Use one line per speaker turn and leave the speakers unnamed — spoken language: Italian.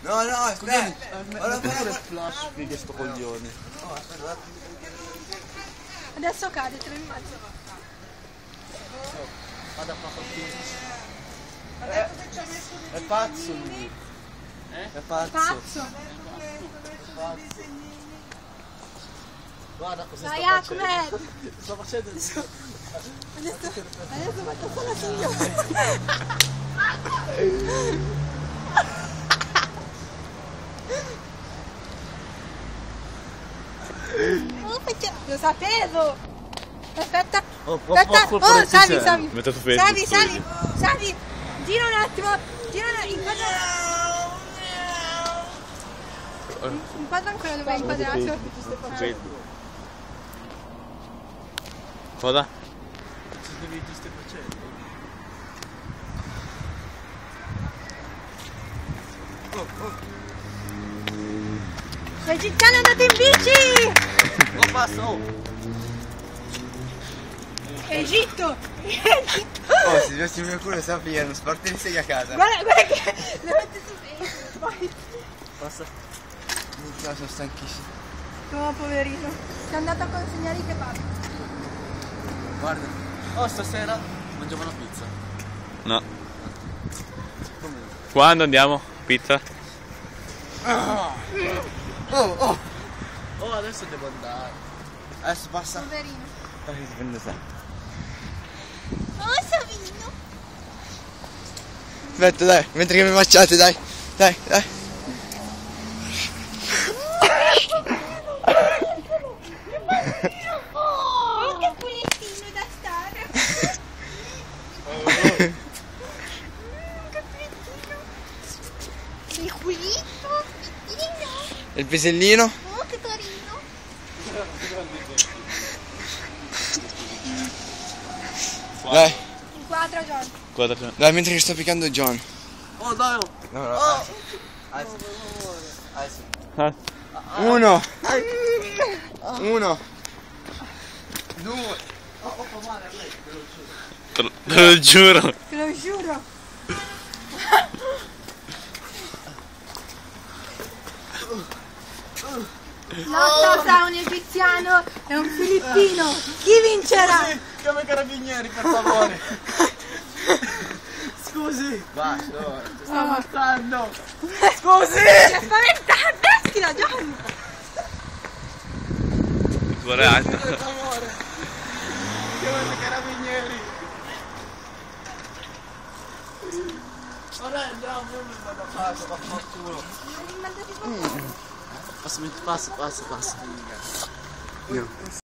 No, no, aspetta.
Guarda pure il flash di sto coglione.
Adesso cade, te lo immagino.
Vado a fare è pazzo lui. È pazzo.
Pazzo.
Guarda cosa
Dai,
sta facendo.
Ahmed.
Sta facendo il
Adesso metto con la figlia. Lo sapevo! Aspetta! Aspetta! Oh, sali! Sali! Gira un attimo! Inquadra ancora dove hai inquadrato.
Cosa?
Che video stai facendo?
L'egiziano è andato in bici!
Oh, passo!
Egitto!
Oh, se vesti il mio culo sappi, non spartire sei a casa.
Guarda che le metti su Facebook, poi.
Passa.
No, sono stanchissimo.
Oh, poverino. Ti è andato a consegnare i kebab.
Guarda. Oh, stasera mangiamo una pizza.
No. Quando andiamo? Pizza?
Oh,
Oh, adesso devo andare.
adesso passa.
Poverino.
Dai, ti prendo te.
Oh, Savino.
Aspetta, dai, mentre che mi baciate, dai. Dai.
Oh, che pulettino da stare. Che pulettino. Sei pulito, pulettino.
E il pesellino?
Oh, che carino.
Dai,
Inquadra, John.
Guarda.
dai, mentre che sto piccando John.
Oh, dai.
No, no,
Oh.
Uno. 2.
Te lo giuro.
Te lo giuro. Lotta tra un egiziano e un filippino. Chi vincerà?
Chiama i carabinieri, per favore. Scusi.
Basta,
Ti sto ammazzando.
Scusi! Ti spaventare, mettila, John!
Guarda.
Per favore. Chiama i carabinieri. Ora andiamo, io mi vado a casa, vaffanculo. Passa.